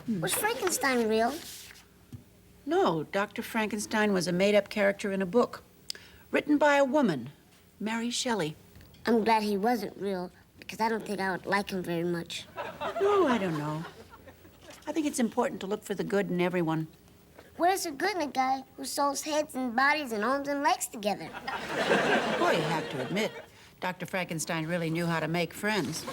Was Frankenstein real? No, Dr. Frankenstein was a made-up character in a book written by a woman, Mary Shelley. I'm glad he wasn't real, because I don't think I would like him very much. Oh, I don't know. I think it's important to look for the good in everyone. Where's the good in a guy who sews heads and bodies and arms and legs together? Boy, you have to admit, Dr. Frankenstein really knew how to make friends.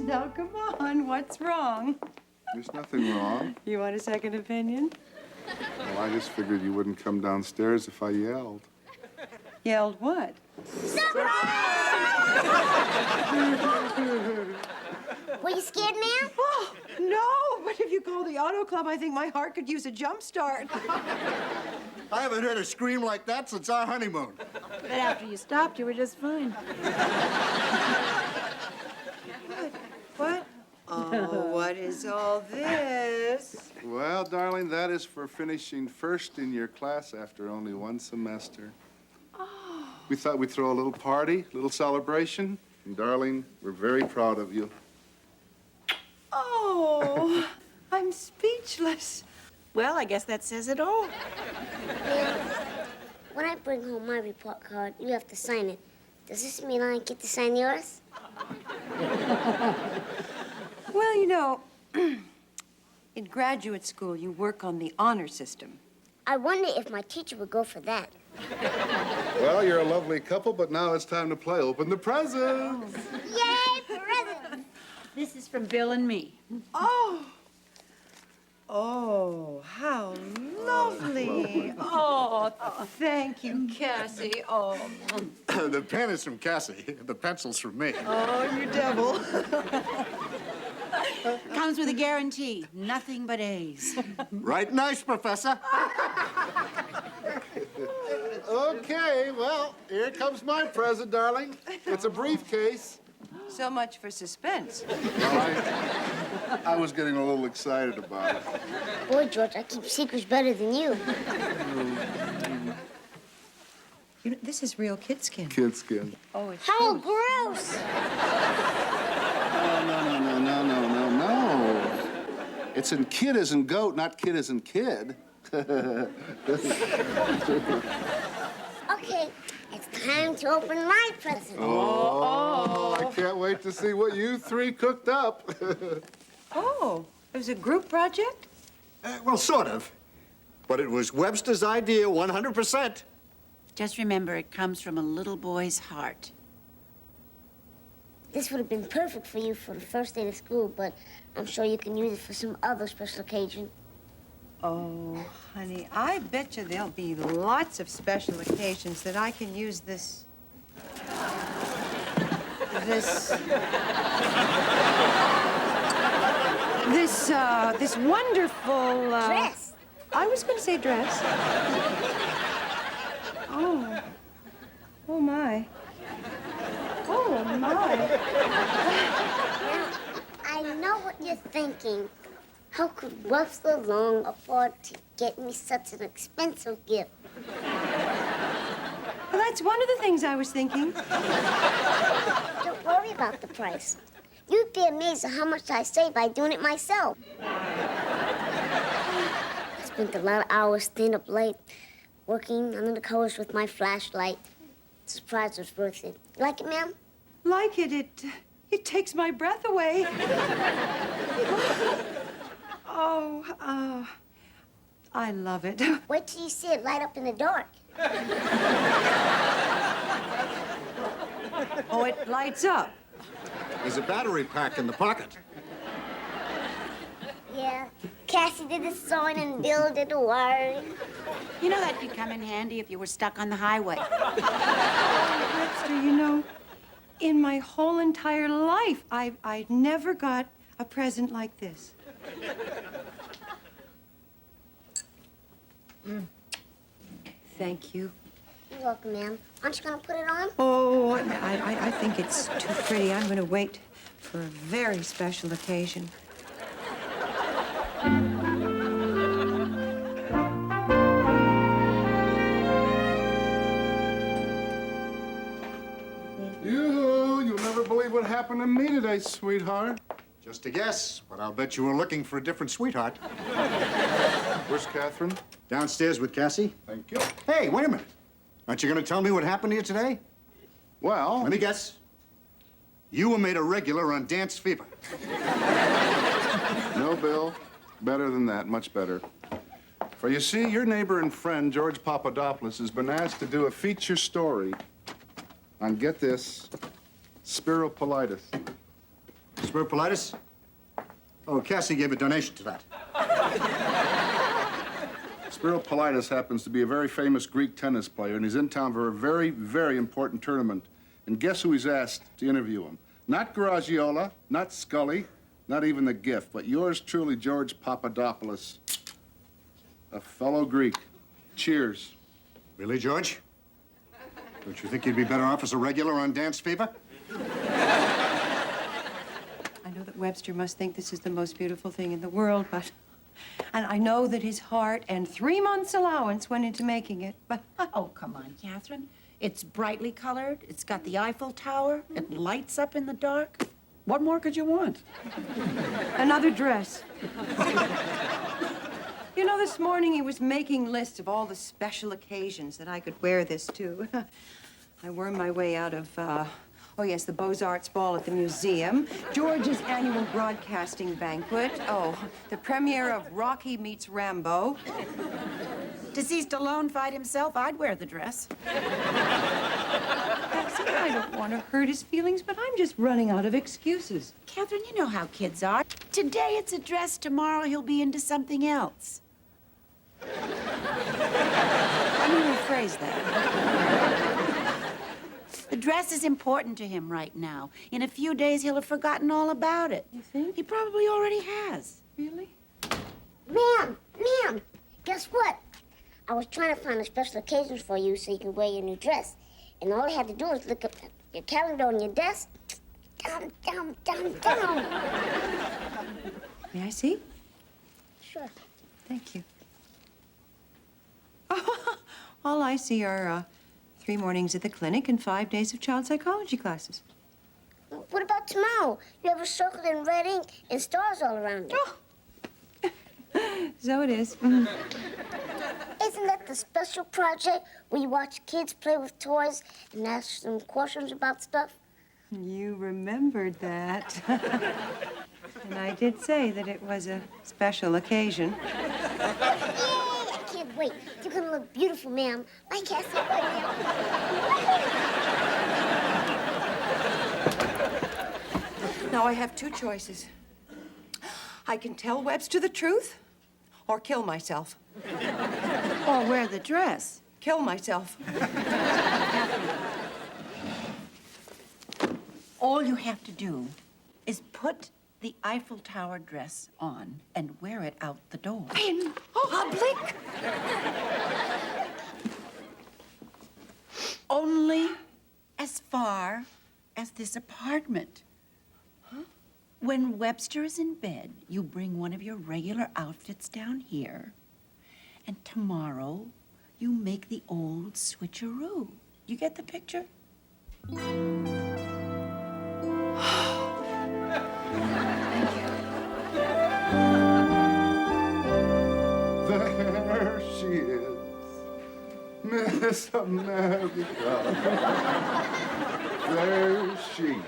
Now, come on, what's wrong? There's nothing wrong. You want a second opinion? Well, I just figured you wouldn't come downstairs if I yelled. Yelled what? Were you scared, ma'am? Oh, no, but if you call the auto club, I think my heart could use a jump start. I haven't heard a scream like that since our honeymoon. But after you stopped, you were just fine. What? Oh, what is all this? Well, darling, that is for finishing first in your class after only one semester. Oh. We thought we'd throw a little party, a little celebration. And, darling, we're very proud of you. Oh, I'm speechless. Well, I guess that says it all. Ma'am, when I bring home my report card, you have to sign it. Does this mean I get to sign yours? Well, you know, in graduate school, you work on the honor system. I wonder if my teacher would go for that. Well, you're a lovely couple, but now it's time to play Open the Presents. Yay, presents! This is from Bill and me. Oh. Oh, how lovely. Oh, thank you, Cassie. Oh. The pen is from Cassie. The pencil's from me. Oh, you devil. Comes with a guarantee. Nothing but A's. Right nice, Professor. Okay, well, here comes my present, darling. It's a briefcase. So much for suspense. Well, I was getting a little excited about it. Boy, George, I keep secrets better than you. You know, this is real kid skin. Kid skin. Oh, it's How true. gross! No. It's in kid as in goat, not kid as in kid. Okay, it's time to open my present. Oh, I can't wait to see what you three cooked up. Oh, it was a group project? Well, sort of. But it was Webster's idea 100%. Just remember, it comes from a little boy's heart. This would have been perfect for you for the first day of school, but I'm sure you can use it for some other special occasion. Oh, honey, I bet you there'll be lots of special occasions that I can use this wonderful, Dress. I was going to say dress. Oh. Oh, my. Oh, my. Now, I know what you're thinking. How could Webster Long afford to get me such an expensive gift? Well, that's one of the things I was thinking. Don't worry about the price. You'd be amazed at how much I save by doing it myself. I spent a lot of hours staying up late, working under the covers with my flashlight. The surprise was worth it. You like it, ma'am? Like it? It takes my breath away. I love it. Wait till you see it light up in the dark. Oh, it lights up. There's a battery pack in the pocket. Yeah. Cassie did the sewing and Bill did the wiring. You know that could come in handy if you were stuck on the highway. Webster, you know, in my whole entire life, I never got a present like this. Thank you. You're welcome, ma'am. Aren't you gonna put it on? Oh, I think it's too pretty. I'm going to wait for a very special occasion. Yoo-hoo! You'll never believe what happened to me today, sweetheart. Just a guess, but I'll bet you were looking for a different sweetheart. Where's Catherine? Downstairs with Cassie. Thank you. Hey, wait a minute. Aren't you going to tell me what happened to you today? Well, Let me guess. You were made a regular on Dance Fever. no, Bill. Better than that, much better. For you see, your neighbor and friend, George Papadopoulos, has been asked to do a feature story on, get this, spiropolitis. Spiropolitis? Oh, Cassie gave a donation to that. Spiropolitis happens to be a very famous Greek tennis player, and he's in town for a very, very important tournament. And guess who he's asked to interview him? Not Garagiola, not Scully, not even the Gift, but yours truly, George Papadopoulos, a fellow Greek. Cheers. Really, George? Don't you think you'd be better off as a regular on Dance Fever? I know that Webster must think this is the most beautiful thing in the world, but... And I know that his heart and 3 months' allowance went into making it, but... Oh, come on, Catherine. It's brightly colored. It's got the Eiffel Tower. It lights up in the dark. What more could you want? Another dress. You know, this morning he was making lists of all the special occasions that I could wear this to. I wormed my way out of, oh yes, the Beaux-Arts ball at the museum, George's annual broadcasting banquet, oh, the premiere of Rocky Meets Rambo. To see Stallone fight himself, I'd wear the dress. Patsy, I don't want to hurt his feelings, but I'm just running out of excuses. Catherine, you know how kids are. Today it's a dress, tomorrow he'll be into something else. Let me rephrase that. The dress is important to him right now. In a few days, he'll have forgotten all about it. You think? He probably already has. Really? Ma'am, guess what? I was trying to find a special occasions for you so you can wear your new dress. And all I had to do was look up your calendar on your desk. Down. May I see? Sure. Thank you. All I see are 3 mornings at the clinic and 5 days of child psychology classes. What about tomorrow? You have a circle in red ink and stars all around it. Oh. So it is. Isn't that the special project where you watch kids play with toys and ask them questions about stuff? You remembered that. And I did say that it was a special occasion. Yay! I can't wait. You're gonna look beautiful, ma'am. Bye, Cassie. Bye, ma'am. Now I have 2 choices. I can tell Webster the truth or kill myself. Or wear the dress. Kill myself. All you have to do is put the Eiffel Tower dress on and wear it out the door. In public? Only as far as this apartment. Huh? When Webster is in bed, you bring one of your regular outfits down here, and tomorrow you make the old switcheroo. You get the picture? Miss America. There she is.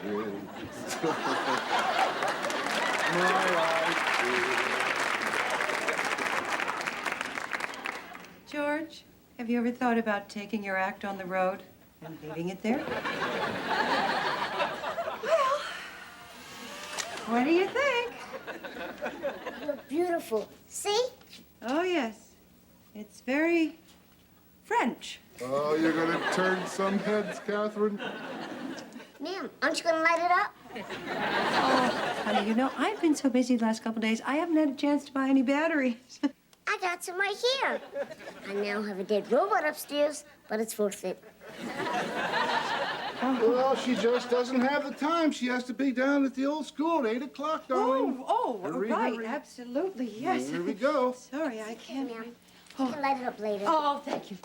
My life George, have you ever thought about taking your act on the road and leaving it there? Well, what do you think? You're beautiful. See? Oh, yes. It's very French. Oh, you're gonna turn some heads, Catherine? Ma'am, aren't you gonna light it up? Honey, you know, I've been so busy the last couple of days, I haven't had a chance to buy any batteries. I got some right here. I now have a dead robot upstairs, but it's worth it. Well, she just doesn't have the time. She has to be down at the old school at 8 o'clock, darling. Right, hurry. absolutely, yes. Here we go. Sorry, I can't. Ma'am, you can light it up later. Oh, thank you.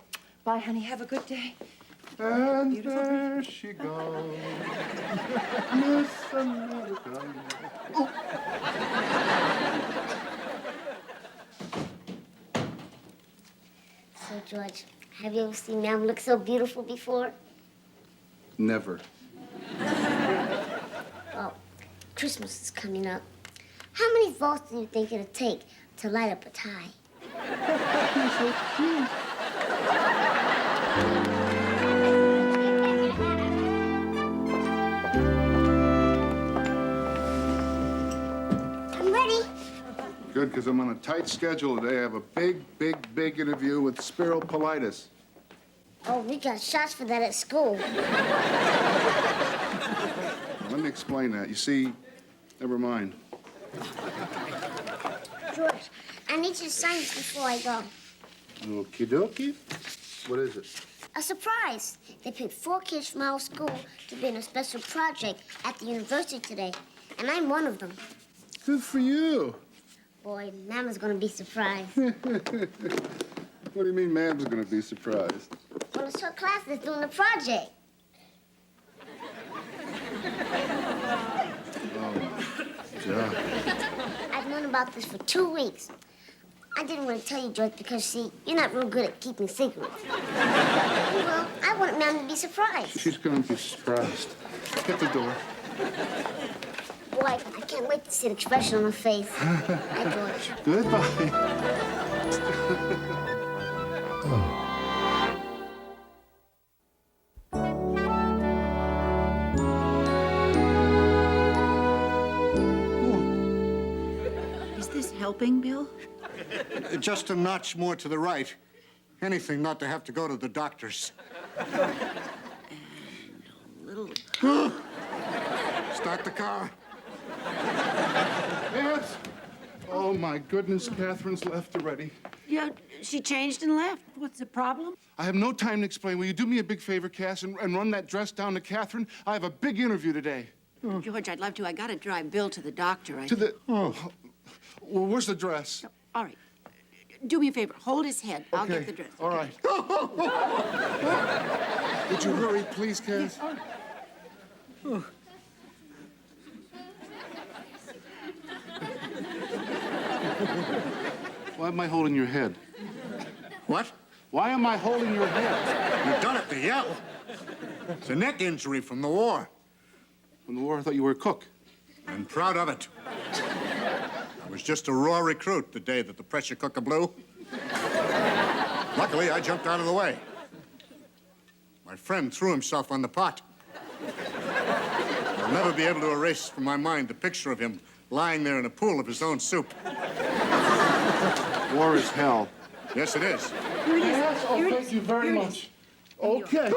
Bye, honey. Have a good day. And Beautiful. there she goes. Miss America. So, George, have you ever seen Ma'am look so beautiful before? Never. Well, Christmas is coming up. How many volts do you think it'll take to light up a tie? I'm ready. Good, because I'm on a tight schedule today. I have a big interview with Spiro Politis. Oh, we got shots for that at school. Let me explain that. You see, never mind. George, I need you to sign this before I go. Okie dokie. What is it? A surprise. They picked 4 kids from our school to be in a special project at the university today, and I'm one of them. Good for you. Boy, Mama's gonna be surprised. What do you mean Mam's gonna be surprised? Well, it's her class that's doing the project. Yeah. I've known about this for 2 weeks. I didn't want to tell you, George, because, see, you're not real good at keeping secrets. Well, I wanted Mom to be surprised. She's gonna be surprised. Get the door. Boy, I can't wait to see the expression on her face. Hi, George. Goodbye. Is this helping, Bill? Just a notch more to the right. Anything not to have to go to the doctors. Little. Start the car. Yes. Oh, my goodness, Catherine's left already. Yeah, she changed and left. What's the problem? I have no time to explain. Will you do me a big favor, Cass, and run that dress down to Catherine? I have a big interview today. George, I'd love to. I gotta drive Bill to the doctor. To the... Oh. Well, where's the dress? All right. Do me a favor. Hold his head. I'll Okay. get the dress. All right. Would you hurry, please, Cass? Why am I holding your head? What? Why am I holding your head? You've done it to yell. It's a neck injury from the war. From the war, I thought you were a cook. I'm proud of it. I was just a raw recruit the day that the pressure cooker blew. Luckily, I jumped out of the way. My friend threw himself on the pot. I'll never be able to erase from my mind the picture of him lying there in a pool of his own soup. War is hell. Yes, it is. Yes, oh, thank you very much. Okay.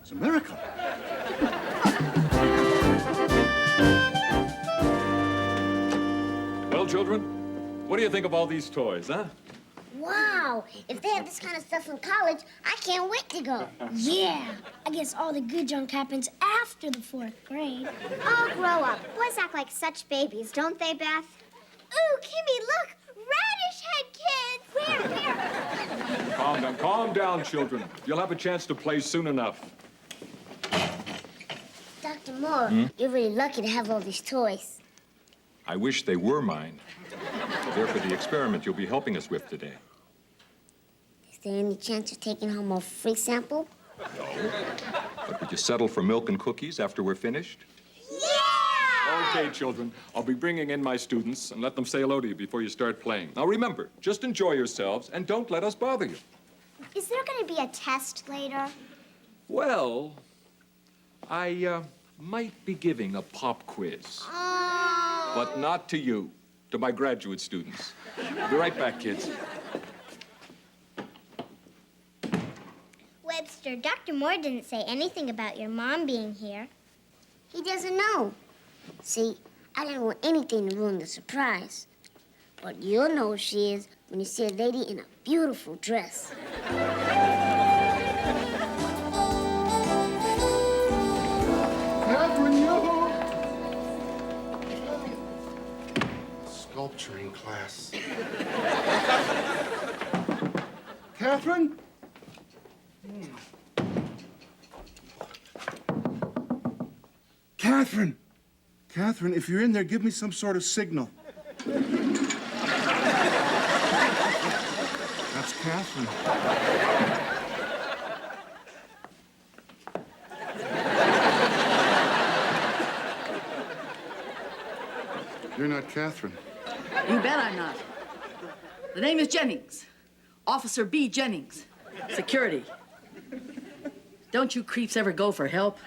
It's a miracle. Well, children, what do you think of all these toys, huh? Wow, if they have this kind of stuff in college, I can't wait to go. Yeah, I guess all the good junk happens after the 4th grade. Oh, grow up. Boys act like such babies, don't they, Beth? Ooh, Kimmy, look! Radish head kids! Where? Calm down, children. You'll have a chance to play soon enough. Dr. Moore, you're really lucky to have all these toys. I wish they were mine. They're for the experiment you'll be helping us with today. Is there any chance of taking home a free sample? No. But would you settle for milk and cookies after we're finished? Yeah! Okay, children. I'll be bringing in my students and let them say hello to you before you start playing. Now, remember, just enjoy yourselves and don't let us bother you. Is there going to be a test later? Well, I might be giving a pop quiz. But not to you, to my graduate students. I'll be right back, kids. Webster, Dr. Moore didn't say anything about your mom being here. He doesn't know. See, I didn't want anything to ruin the surprise. But you'll know who she is when you see a lady in a beautiful dress. Catherine, yo! Sculpturing class. Catherine? Catherine! Catherine, if you're in there, give me some sort of signal. That's Catherine. You're not Catherine. You bet I'm not. The name is Jennings. Officer B. Jennings. Security. Don't you creeps ever go for help?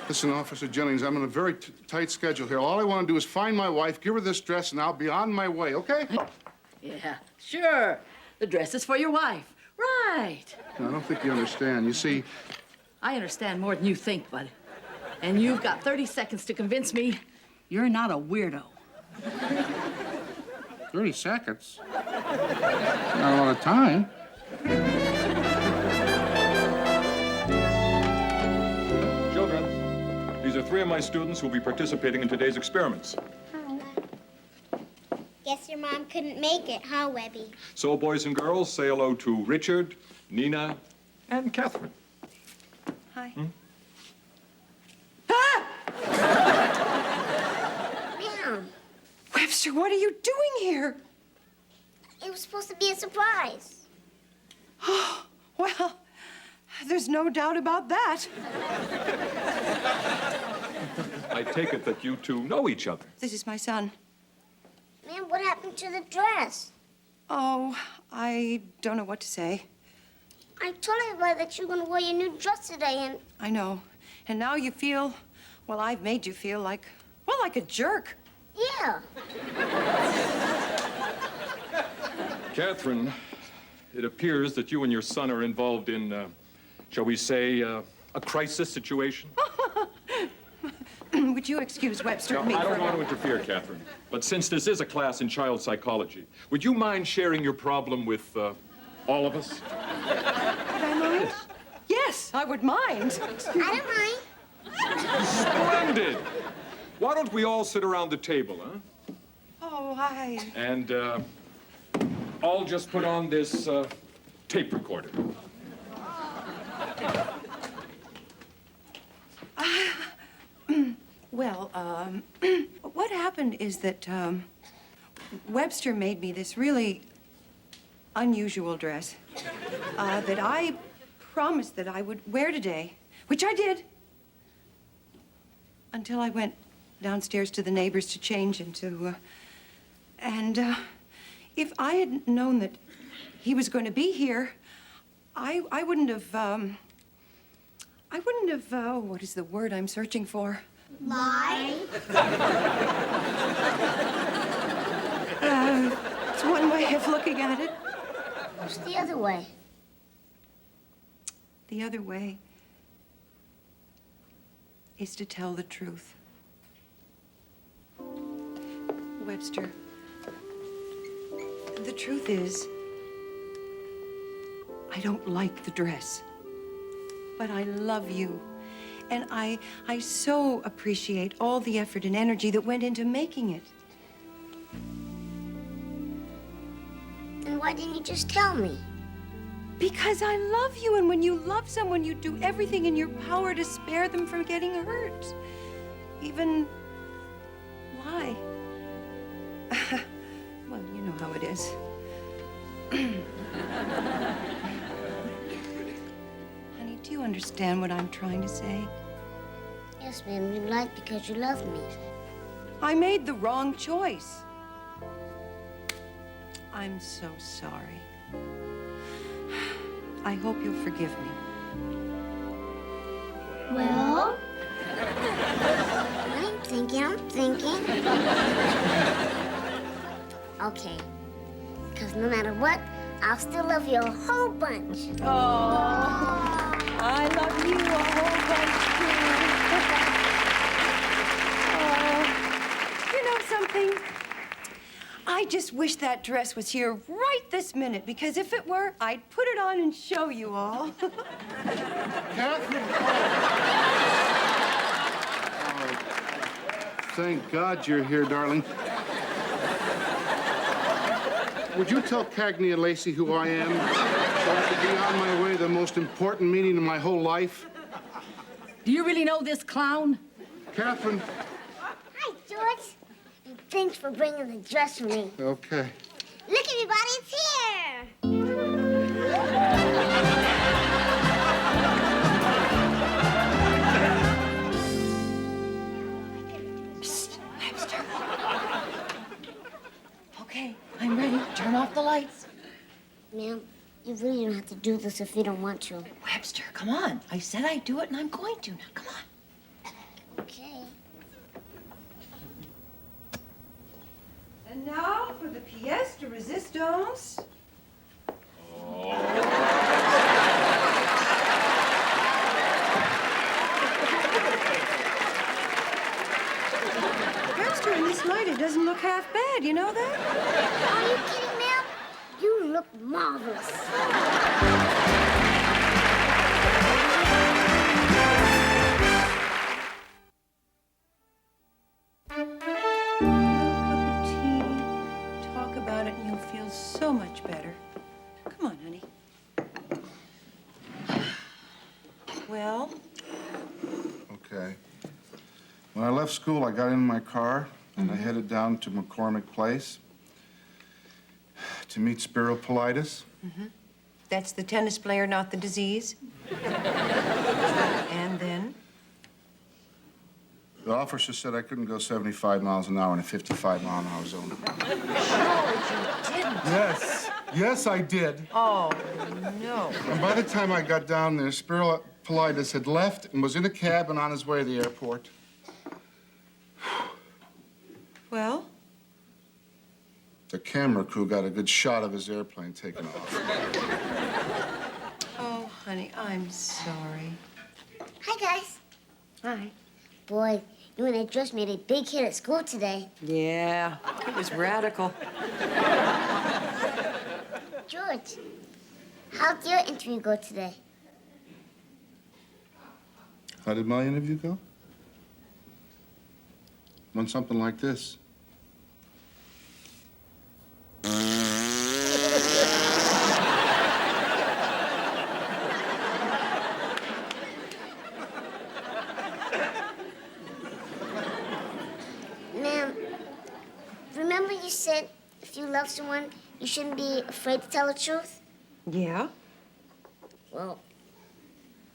Listen, Officer Jennings, I'm on a very tight schedule here. All I want to do is find my wife, give her this dress, and I'll be on my way, okay? Yeah, sure. The dress is for your wife. Right. No, I don't think you understand. You see, I understand more than you think, bud. And you've got 30 seconds to convince me you're not a weirdo. 30 seconds? Not a lot of time. Children, these are 3 of my students who will be participating in today's experiments. Guess your mom couldn't make it, huh, Webby? So, boys and girls, say hello to Richard, Nina, and Catherine. Hi. Ma'am, Webster, what are you doing here? it was supposed to be a surprise. Well, there's no doubt about that. I take it that you two know each other. This is my son. Ma'am, what happened to the dress? Oh, I don't know what to say. I told everybody that you were gonna wear your new dress today, and I know. And now you feel, well, I've made you feel like, well, like a jerk. yeah. Catherine, it appears that you and your son are involved in, shall we say, a crisis situation. Would you excuse Webster No, and me I for don't a want to moment? interfere, Catherine. But since this is a class in child psychology, would you mind sharing your problem with all of us? Would I mind? Yes, I would mind. I don't mind. Splendid! Why don't we all sit around the table, huh? Oh, I... And I'll just put on this tape recorder. Well, what happened is that Webster made me this really unusual dress that I promised that I would wear today, which I did, until I went downstairs to the neighbors to change into, if I had known that he was going to be here, I wouldn't have, oh, what is the word I'm searching for? Lie? It's one way of looking at it. What's the other way? The other way is to tell the truth. Webster, the truth is, I don't like the dress, but I love you. And I so appreciate all the effort and energy that went into making it. Then why didn't you just tell me? Because I love you, and when you love someone, you do everything in your power to spare them from getting hurt. Even Hi. Well, you know how it is. Honey, do you understand what I'm trying to say? Yes, ma'am, you lied because you love me. I made the wrong choice. I'm so sorry. I hope you'll forgive me. Well, I'm thinking. Okay, because no matter what, I'll still love you a whole bunch. Oh, I love you a whole bunch, too. Oh, you know something? I just wish that dress was here right this minute, because if it were, I'd put it on and show you all. Catherine! Oh, thank God you're here, darling. Would you tell Cagney and Lacey who I am? So I could be on my way to the most important meeting of my whole life? Do you really know this clown? Catherine. Hi, George. And thanks for bringing the dress for me. Okay. Look, everybody, it's here. Psst, Webster. Okay, I'm ready. Turn off the lights. Ma'am, you really don't have to do this if you don't want to. Webster, come on. I said I'd do it, and I'm going to. Now, come on. Okay. And now for the pièce de résistance. Webster, in this light, it doesn't look half bad. You know that? Are you kidding, ma'am? You look marvelous. Tea. Talk about it, and you'll feel so much better. Come on, honey. Well? Okay. When I left school, I got in my car and I headed down to McCormick Place to meet Spiro Politis. That's the tennis player, not the disease. And then? The officer said I couldn't go 75 miles an hour in a 55-mile-an-hour zone. Yes. Yes, I did. Oh, no. And by the time I got down there, Spiro Politis had left and was in a cab and on his way to the airport. Well? The camera crew got a good shot of his airplane taking off. Oh, honey, I'm sorry. Hi, guys. Hi. Boy, you and that dress made a big hit at school today. Yeah, it was radical. George, how'd your interview go today? How did my interview go? Went something like this. Ma'am, remember you said if you love someone, you shouldn't be afraid to tell the truth? Yeah? Well,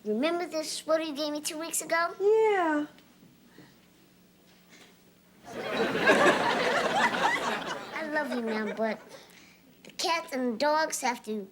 remember this sweater you gave me 2 weeks ago? Yeah. I love you, ma'am, but the cats and the dogs have to